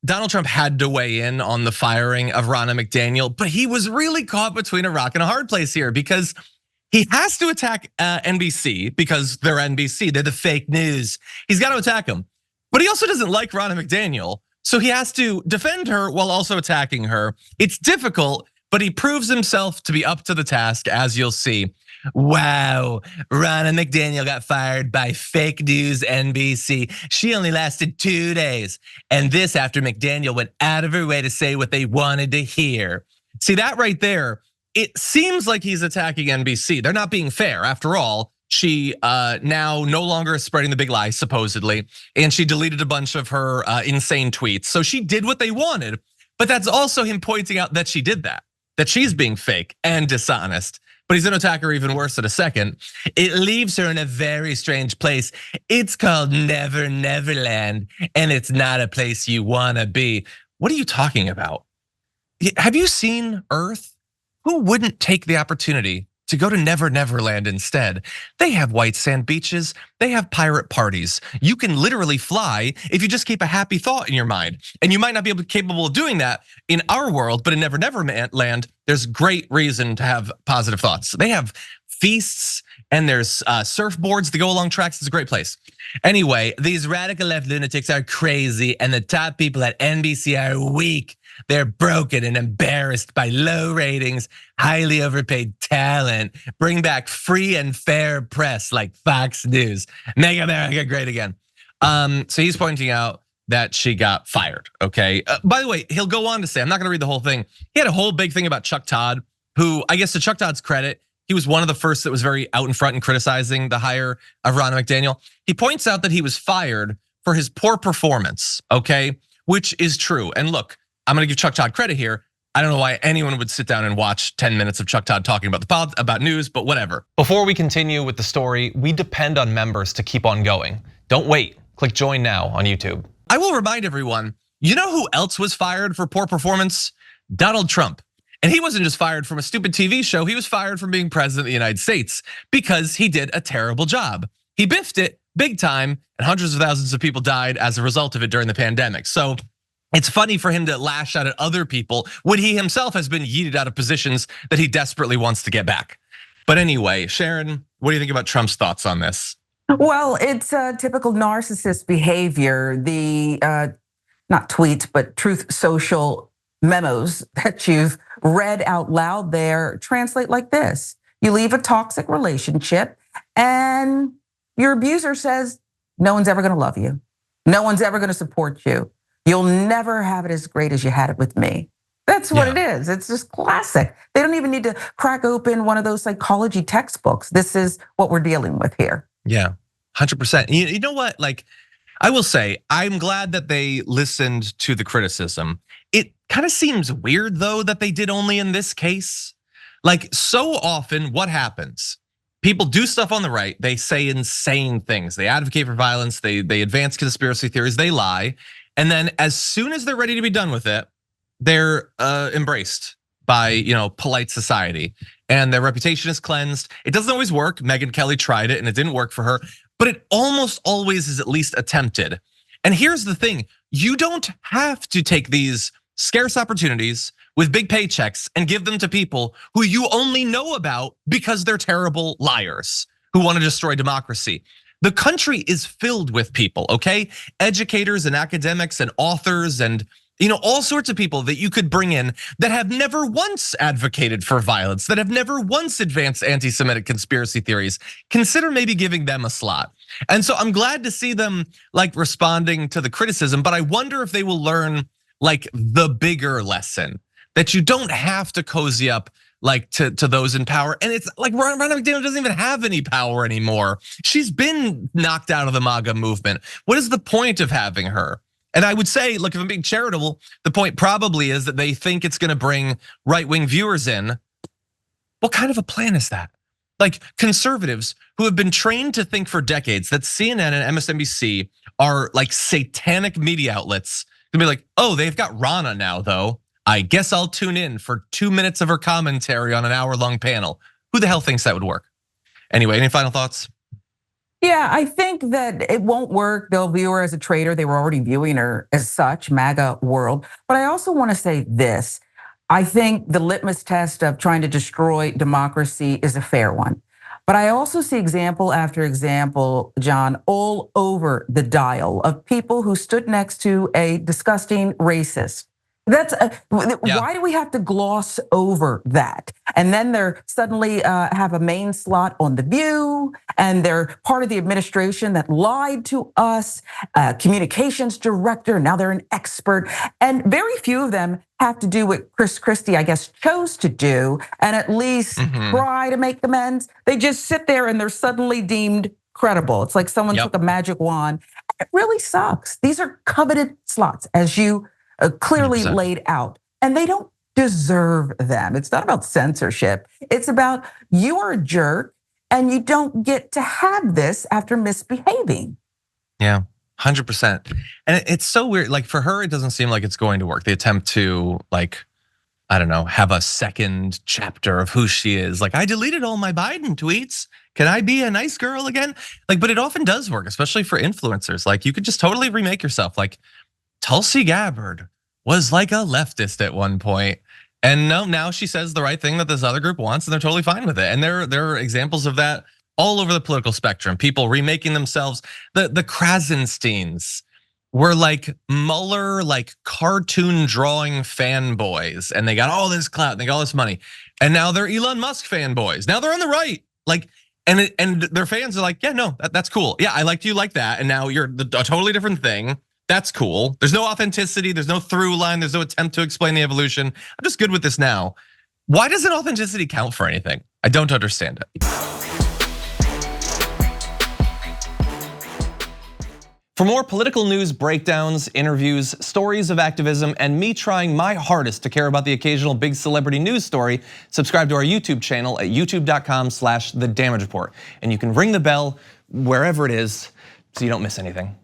Donald Trump had to weigh in on the firing of Ronna McDaniel, but he was really caught between a rock and a hard place here because he has to attack NBC because they're NBC, they're the fake news. He's got to attack them, but he also doesn't like Ronna McDaniel, so he has to defend her while also attacking her. It's difficult, but he proves himself to be up to the task, as you'll see. Wow, Ronna McDaniel got fired by Fake News NBC. She only lasted 2 days. And this after McDaniel went out of her way to say what they wanted to hear. See that right there? It seems like he's attacking NBC. They're not being fair. After all, she now no longer is spreading the big lie, supposedly. And she deleted a bunch of her insane tweets. So she did what they wanted. But that's also him pointing out that she did that she's being fake and dishonest. But he's gonna attack her even worse in a second. It leaves her in a very strange place. It's called Never Neverland, and it's not a place you wanna be. What are you talking about? Have you seen Earth? Who wouldn't take the opportunity to go to Never Neverland instead? They have white sand beaches, they have pirate parties. You can literally fly if you just keep a happy thought in your mind. And you might not be capable of doing that in our world, but in Never Neverland, there's great reason to have positive thoughts. They have feasts and there's surfboards to go along tracks. It's a great place. Anyway, these radical left lunatics are crazy and the top people at NBC are weak. They're broken and embarrassed by low ratings, highly overpaid talent. Bring back free and fair press like Fox News. Make America great again. So he's pointing out that she got fired, okay? By the way, he'll go on to say, I'm not gonna read the whole thing. He had a whole big thing about Chuck Todd, who I guess to Chuck Todd's credit, he was one of the first that was very out in front and criticizing the hire of Ronna McDaniel. He points out that he was fired for his poor performance, okay? Which is true, and look, I'm gonna give Chuck Todd credit here. I don't know why anyone would sit down and watch 10 minutes of Chuck Todd talking about news, but whatever. Before we continue with the story, we depend on members to keep on going. Don't wait, click join now on YouTube. I will remind everyone, you know who else was fired for poor performance? Donald Trump. And he wasn't just fired from a stupid TV show, he was fired from being president of the United States because he did a terrible job. He biffed it big time and hundreds of thousands of people died as a result of it during the pandemic. So it's funny for him to lash out at other people when he himself has been yeeted out of positions that he desperately wants to get back. But anyway, Sharon, what do you think about Trump's thoughts on this? Well, it's a typical narcissist behavior. The not tweets, but Truth Social memos that you've read out loud there translate like this. You leave a toxic relationship and your abuser says, no one's ever gonna love you. No one's ever gonna support you. You'll never have it as great as you had it with me. That's what it is. It's just classic. They don't even need to crack open one of those psychology textbooks. This is what we're dealing with here. Yeah, 100%. You know what? Like, I will say, I'm glad that they listened to the criticism. It kind of seems weird though that they did only in this case. Like so often what happens? People do stuff on the right, they say insane things. They advocate for violence, they advance conspiracy theories, they lie. And then as soon as they're ready to be done with it, they're embraced by polite society and their reputation is cleansed. It doesn't always work. Megyn Kelly tried it and it didn't work for her, but it almost always is at least attempted. And here's the thing, you don't have to take these scarce opportunities with big paychecks and give them to people who you only know about because they're terrible liars who want to destroy democracy. The country is filled with people, okay? Educators and academics and authors and all sorts of people that you could bring in that have never once advocated for violence, that have never once advanced anti-Semitic conspiracy theories. Consider maybe giving them a slot. And so I'm glad to see them like responding to the criticism, but I wonder if they will learn like the bigger lesson that you don't have to cozy up like to those in power. And it's like Ronna McDaniel doesn't even have any power anymore. She's been knocked out of the MAGA movement. What is the point of having her? And I would say, look, if I'm being charitable, the point probably is that they think it's gonna bring right-wing viewers in. What kind of a plan is that? Like conservatives who have been trained to think for decades that CNN and MSNBC are like satanic media outlets, gonna be like, oh, they've got Ronna now though. I guess I'll tune in for 2 minutes of her commentary on an hour-long panel. Who the hell thinks that would work? Anyway, any final thoughts? Yeah, I think that it won't work. They'll view her as a traitor. They were already viewing her as such, MAGA world. But I also want to say this. I think the litmus test of trying to destroy democracy is a fair one. But I also see example after example, John, all over the dial of people who stood next to a disgusting racist. Why do we have to gloss over that? And then they're suddenly have a main slot on The View, and they're part of the administration that lied to us, communications director, now they're an expert. And very few of them have to do what Chris Christie, I guess, chose to do, and at least try to make amends. They just sit there and they're suddenly deemed credible. It's like someone took a magic wand. It really sucks. These are coveted slots, as you clearly 100%. laid out, and they don't deserve them. It's not about censorship. It's about you are a jerk and you don't get to have this after misbehaving. Yeah, 100%. And it's so weird. Like for her, it doesn't seem like it's going to work. The attempt to like, I don't know, have a second chapter of who she is. Like I deleted all my Biden tweets. Can I be a nice girl again? Like, but it often does work, especially for influencers. Like you could just totally remake yourself. Like Tulsi Gabbard was like a leftist at one point. And no, now she says the right thing that this other group wants and they're totally fine with it. And there are examples of that all over the political spectrum. People remaking themselves. The Krasensteins were like Mueller, like cartoon drawing fanboys. And they got all this clout, and they got all this money. And now they're Elon Musk fanboys. Now they're on the right. Like, and their fans are like, yeah, no, that's cool. Yeah, I liked you like that. And now you're a totally different thing. That's cool. There's no authenticity. There's no through line. There's no attempt to explain the evolution. I'm just good with this now. Why doesn't authenticity count for anything? I don't understand it. For more political news breakdowns, interviews, stories of activism, and me trying my hardest to care about the occasional big celebrity news story, subscribe to our YouTube channel at youtube.com/The Damage Report. And you can ring the bell wherever it is so you don't miss anything.